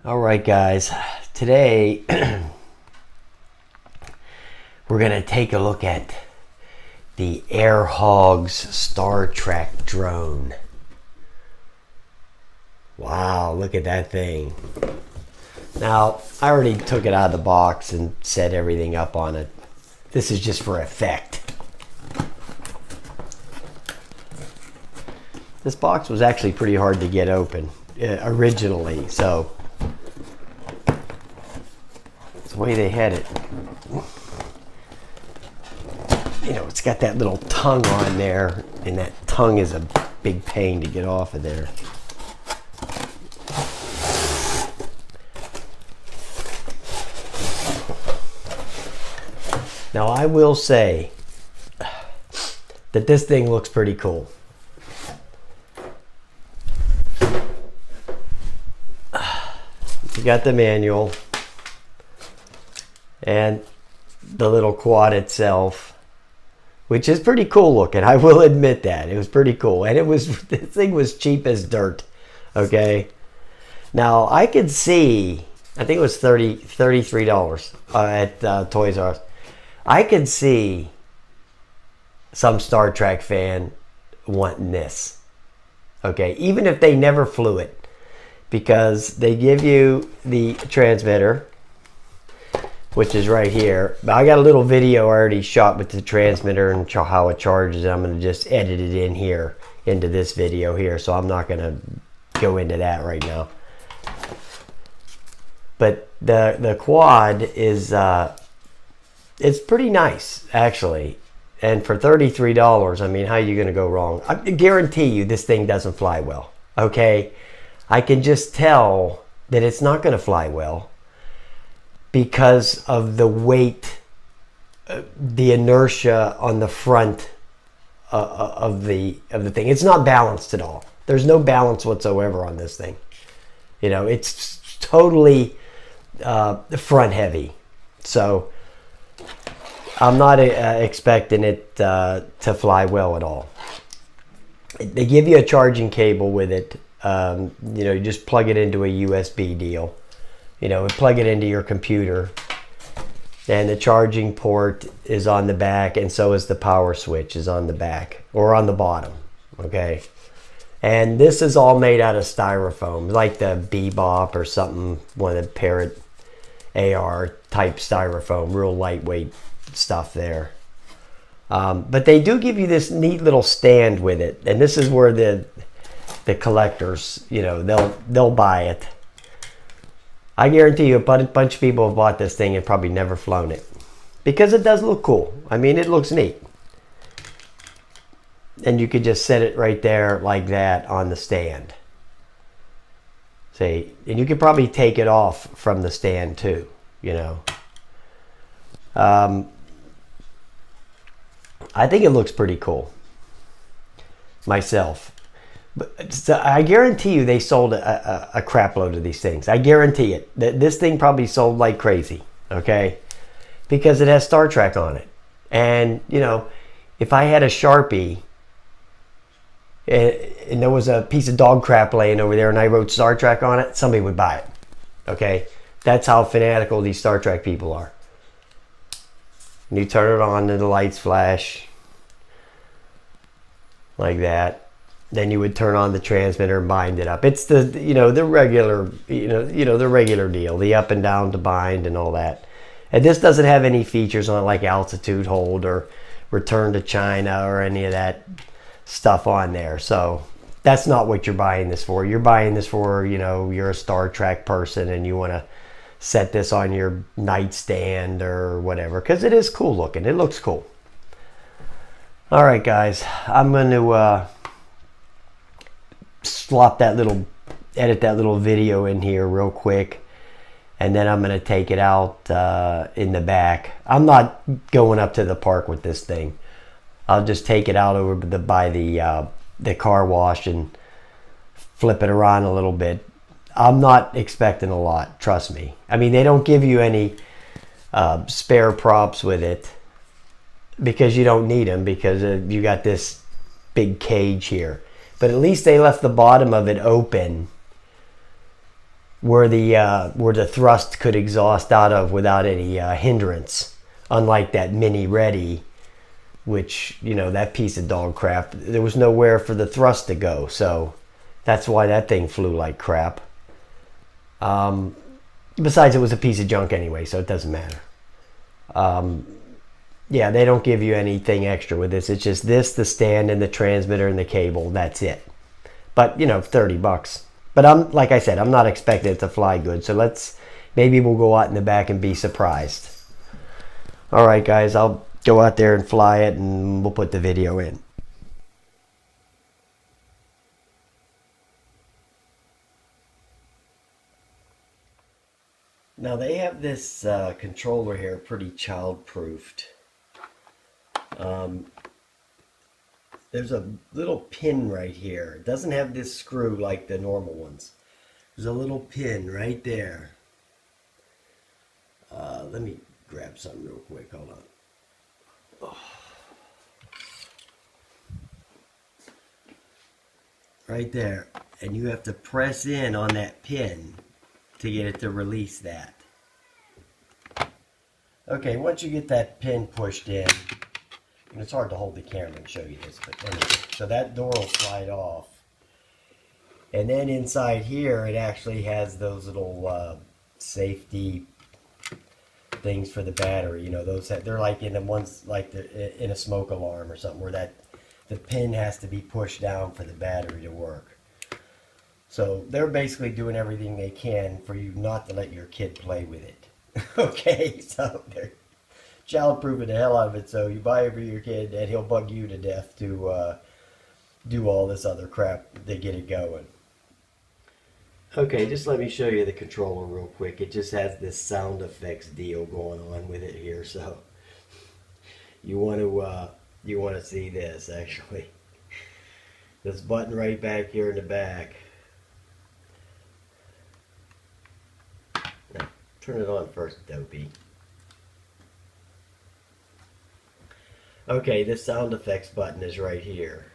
Alright guys, today we're going to take a look at the Hogs Star Trek drone. Wow, look at that thing. Now, I already took it out of the box and set everything up on it. This is just for effect. This box was actually pretty hard to get open originally, so the way they had it, you know, it's got that little tongue on there, and that tongue is a big pain to get off of there. Now I will say that this thing looks pretty cool. You got the manual and the little quad itself, which is pretty cool looking. I will admit that it was pretty cool, and this thing was cheap as dirt. Okay, now I could see, I think it was $33 at Toys R Us. I could see some Star Trek fan wanting this. Okay, even if they never flew it, because they give you the transmitter, which is right here. But I got a little video already shot with the transmitter and how it charges. I'm going to just edit it in here into this video here, so I'm not going to go into that right now. But the quad is it's pretty nice actually, and for $33, I mean, how are you going to go wrong? I guarantee you this thing doesn't fly well. Okay, I can just tell that it's not going to fly well because of the weight, the inertia on the front of the thing. It's not balanced at all. There's no balance whatsoever on this thing. You know, it's totally front heavy. So I'm not expecting it to fly well at all. They give you a charging cable with it. You know, you just plug it into a USB deal. You know, plug it into your computer, and the charging port is on the back, and so is the power switch is on the back or on the bottom. Okay, and this is all made out of styrofoam, like the Bebop or something, one of the Parrot AR type styrofoam, real lightweight stuff there. But they do give you this neat little stand with it, and this is where the collectors, you know, they'll buy it. I guarantee you a bunch of people have bought this thing and probably never flown it, because it does look cool. I mean, it looks neat. And you could just set it right there like that on the stand. See, and you could probably take it off from the stand too, you know. I think it looks pretty cool myself. But so I guarantee you they sold a crap load of these things. I guarantee it. This thing probably sold like crazy, okay? Because it has Star Trek on it. And, you know, if I had a Sharpie and there was a piece of dog crap laying over there and I wrote Star Trek on it, somebody would buy it, okay? That's how fanatical these Star Trek people are. And you turn it on and the lights flash like that. Then you would turn on the transmitter and bind it up. It's the, you know, the regular, the regular deal, the up and down to bind and all that. And this doesn't have any features on it like altitude hold or return to China or any of that stuff on there. So that's not what you're buying this for. You're buying this for, you know, you're a Star Trek person and you want to set this on your nightstand or whatever, because it is cool looking. It looks cool. All right, guys, I'm going to edit that little video in here real quick, and then I'm going to take it out in the back. I'm not going up to the park with this thing. I'll just take it out over by the car wash and flip it around a little bit. I'm not expecting a lot, trust me. I mean, they don't give you any spare props with it because you don't need them, because you got this big cage here. But at least they left the bottom of it open where the thrust could exhaust out of without any hindrance, unlike that Mini Ready, which, you know, that piece of dog crap, there was nowhere for the thrust to go, so that's why that thing flew like crap. Besides, it was a piece of junk anyway, so it doesn't matter. Yeah, they don't give you anything extra with this. It's just this, the stand, and the transmitter, and the cable. That's it. But, you know, $30. But like I said, I'm not expecting it to fly good. So maybe we'll go out in the back and be surprised. All right, guys, I'll go out there and fly it, and we'll put the video in. Now they have this controller here pretty child-proofed. There's a little pin right here. It doesn't have this screw like the normal ones. There's a little pin right there. Let me grab something real quick. Hold on. Oh. Right there. And you have to press in on that pin to get it to release that. Okay, once you get that pin pushed in, and it's hard to hold the camera and show you this, but anyway, so that door will slide off. And then inside here, it actually has those little safety things for the battery. You know, those they're like in the ones like in a smoke alarm or something, where the pin has to be pushed down for the battery to work. So they're basically doing everything they can for you not to let your kid play with it. Okay, so they're child-proofing the hell out of it. So you buy it for your kid, and he'll bug you to death to do all this other crap to get it going. Okay, just let me show you the controller real quick. It just has this sound effects deal going on with it here. So you want to see this actually. This button right back here in the back. Now, turn it on first, dopey. Okay, this sound effects button is right here.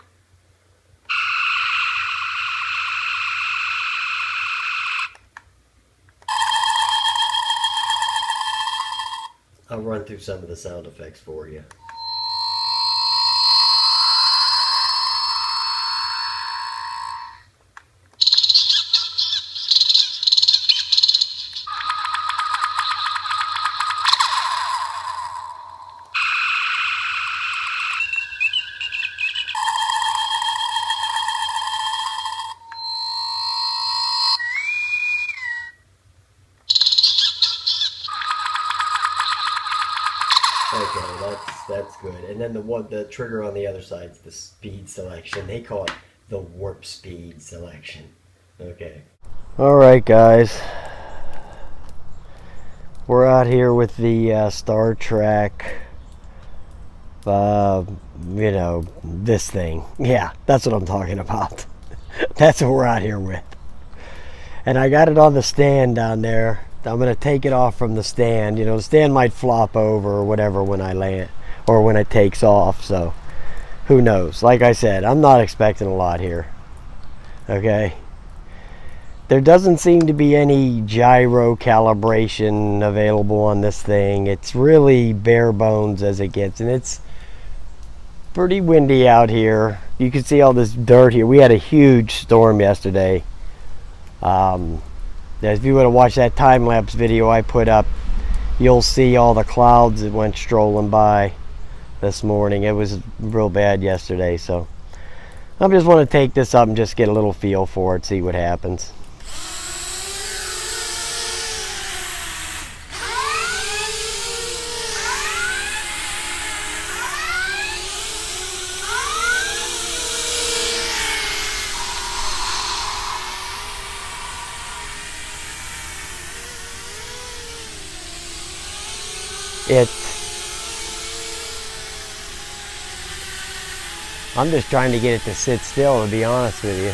I'll run through some of the sound effects for you. Okay, that's good. And then the trigger on the other side is the speed selection. They call it the warp speed selection. Okay. All right, guys. We're out here with the Star Trek. You know, this thing. Yeah, that's what I'm talking about. That's what we're out here with. And I got it on the stand down there. I'm going to take it off from the stand. You know, the stand might flop over or whatever when I land or when it takes off. So, who knows? Like I said, I'm not expecting a lot here. Okay? There doesn't seem to be any gyro calibration available on this thing. It's really bare bones as it gets. And it's pretty windy out here. You can see all this dirt here. We had a huge storm yesterday. If you would have watched that time-lapse video I put up, you'll see all the clouds that went strolling by this morning. It was real bad yesterday, so I just want to take this up and just get a little feel for it, see what happens. I'm just trying to get it to sit still, to be honest with you.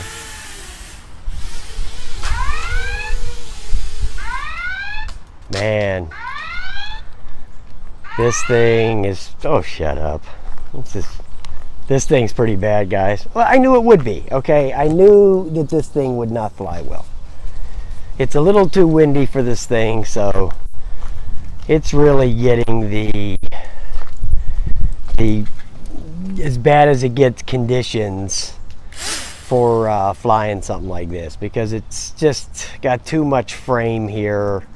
Man, this thing is, oh, shut up. This thing's pretty bad, guys. Well, I knew it would be, okay? I knew that this thing would not fly well. It's a little too windy for this thing, so it's really getting the as bad as it gets conditions for flying something like this, because it's just got too much frame here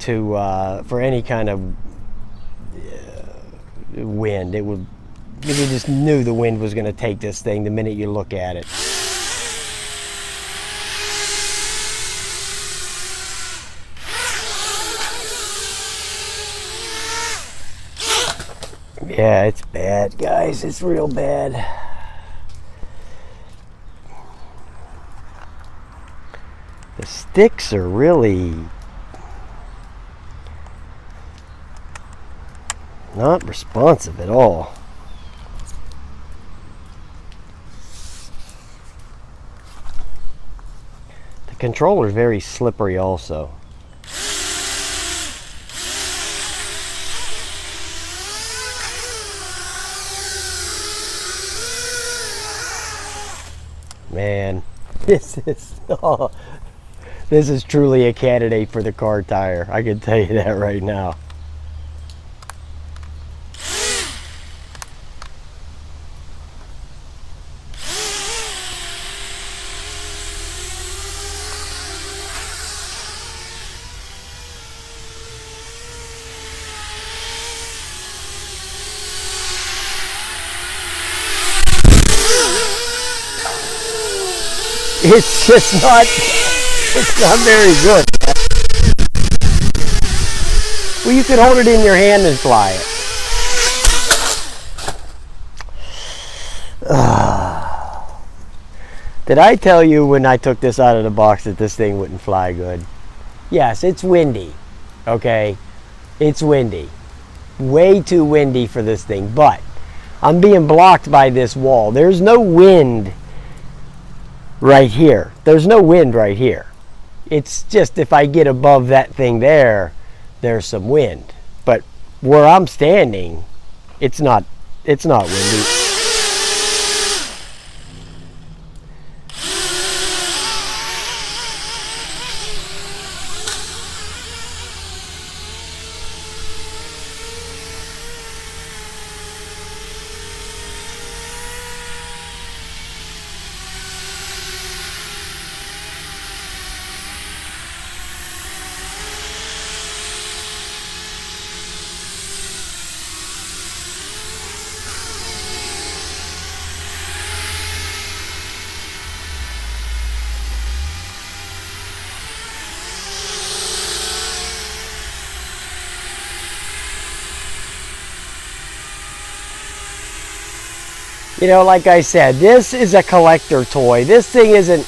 to for any kind of wind. You just knew the wind was going to take this thing the minute you look at it. Yeah, it's bad, guys. It's real bad. The sticks are really not responsive at all. The controller is very slippery also. Man, this is truly a candidate for the car tire. I can tell you that right now. It's just not, it's not very good. Well, you could hold it in your hand and fly it. Did I tell you when I took this out of the box that this thing wouldn't fly good? Yes, it's windy, okay? It's windy. Way too windy for this thing, but I'm being blocked by this wall. There's no wind right here. There's no wind right here. It's just if I get above that thing there, there's some wind. But where I'm standing, it's not windy. You know, like I said, this is a collector toy. This thing isn't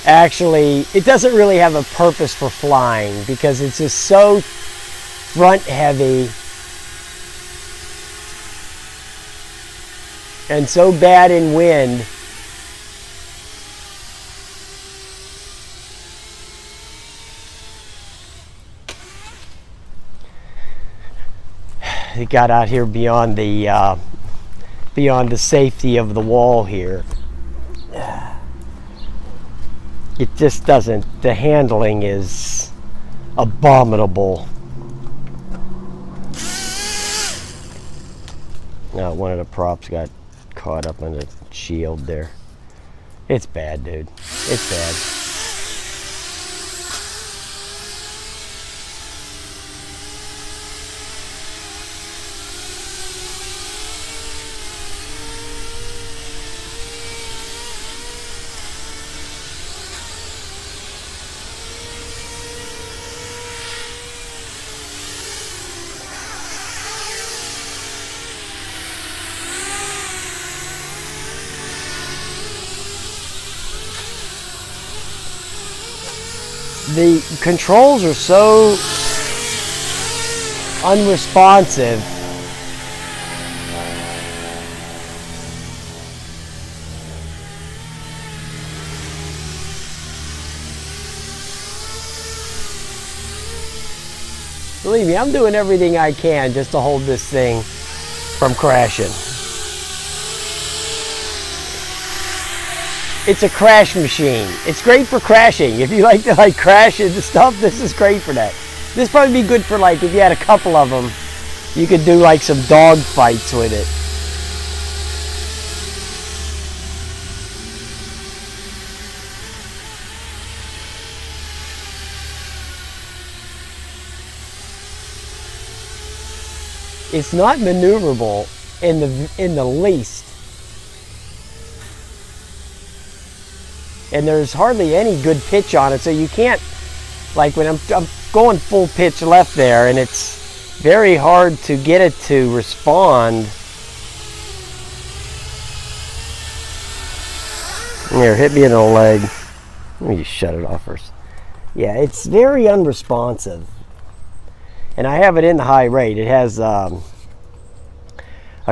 actually, it doesn't really have a purpose for flying because it's just so front heavy and so bad in wind. It got out here beyond the safety of the wall here. It just doesn't, the handling is abominable. Now one of the props got caught up in the shield there. It's bad, dude. It's bad. The controls are so unresponsive. Believe me, I'm doing everything I can just to hold this thing from crashing. it's a crash machine. It's great for crashing. If you like to like crash into stuff, this is great for that. This probably be good for like if you had a couple of them, you could do like some dog fights with it. It's not maneuverable in the least. And there's hardly any good pitch on it, so you can't, like when I'm going full pitch left there, and it's very hard to get it to respond. Here, hit me in the leg. Let me just shut it off first. Yeah, it's very unresponsive. And I have it in the high rate. It has a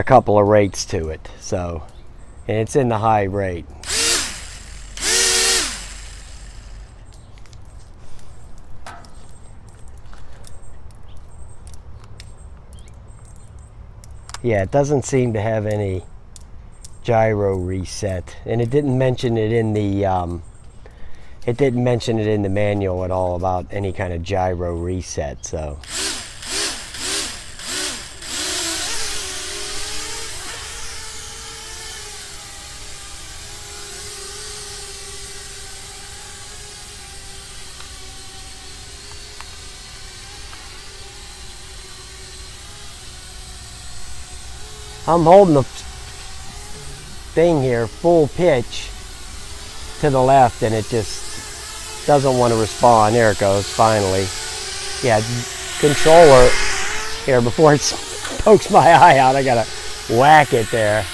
couple of rates to it, so, and it's in the high rate. Yeah, it doesn't seem to have any gyro reset, and it didn't mention it in the manual at all about any kind of gyro reset. So I'm holding the thing here full pitch to the left, and it just doesn't want to respond. There it goes, finally. Yeah, controller here, before it pokes my eye out, I gotta whack it there.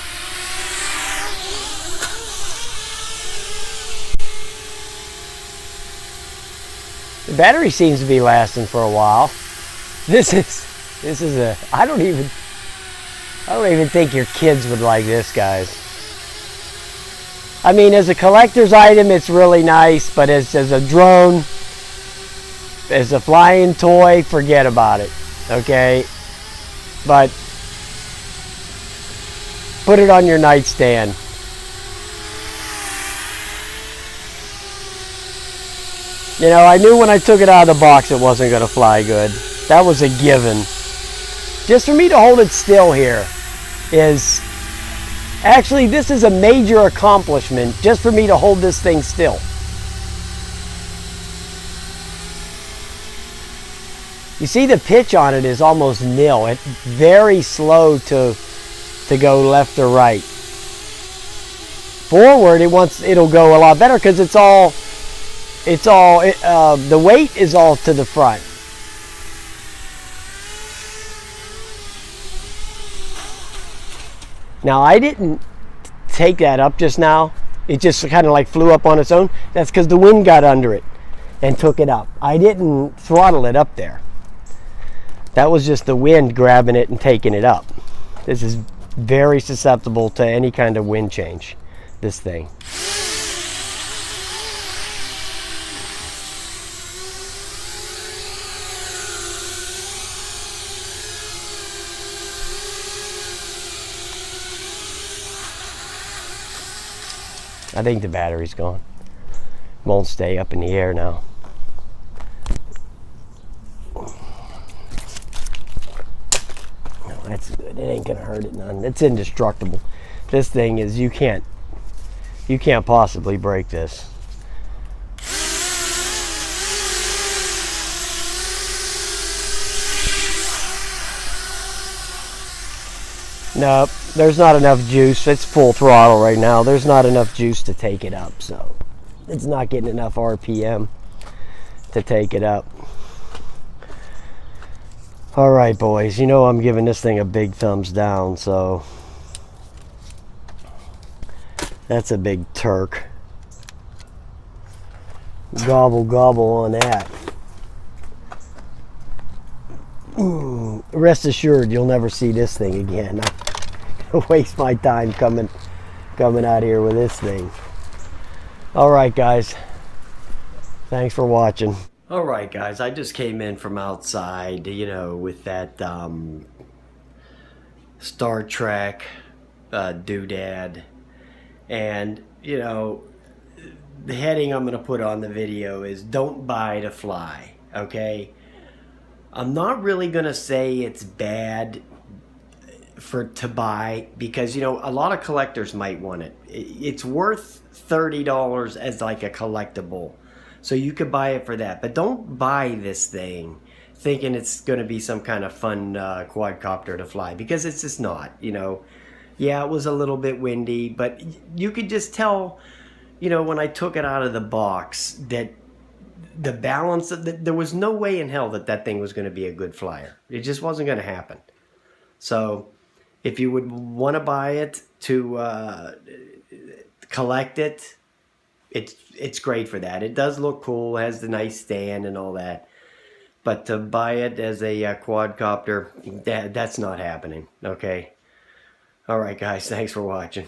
The battery seems to be lasting for a while. This is a, I don't even think your kids would like this, guys. I mean, as a collector's item, it's really nice, but as a drone, as a flying toy, forget about it, okay? But put it on your nightstand. You know, I knew when I took it out of the box it wasn't going to fly good. That was a given. Just for me to hold it still here is, actually, this is a major accomplishment just for me to hold this thing still. You see the pitch on it is almost nil. It's very slow to go left or right. Forward, it'll go a lot better because the weight is all to the front. Now, I didn't take that up just now. It just kind of like flew up on its own. That's because the wind got under it and took it up. I didn't throttle it up there. That was just the wind grabbing it and taking it up. This is very susceptible to any kind of wind change, this thing. I think the battery's gone. Won't stay up in the air now. No, that's good. It ain't gonna hurt it none. It's indestructible. This thing is, you can't possibly break this. Nope, there's not enough juice. It's full throttle right now. There's not enough juice to take it up, so it's not getting enough RPM to take it up. All right, boys, you know I'm giving this thing a big thumbs down, so that's a big Turk. Gobble, gobble on that. Rest assured, you'll never see this thing again. I waste my time coming out here with this thing. All right, guys. Thanks for watching. All right, guys. I just came in from outside, you know, with that Star Trek doodad, and you know, the heading I'm going to put on the video is "Don't buy to fly." Okay, I'm not really going to say it's bad to buy, because you know a lot of collectors might want it. It's worth $30 as like a collectible, so you could buy it for that. But don't buy this thing thinking it's going to be some kind of fun quadcopter to fly, because it's just not. You know, yeah, it was a little bit windy, but you could just tell, you know, when I took it out of the box, that the balance there was no way in hell that that thing was going to be a good flyer. It just wasn't going to happen. So if you would want to buy it to collect it, it's great for that. It does look cool, has the nice stand and all that. But to buy it as a quadcopter, that's not happening. Okay. All right, guys. Thanks for watching.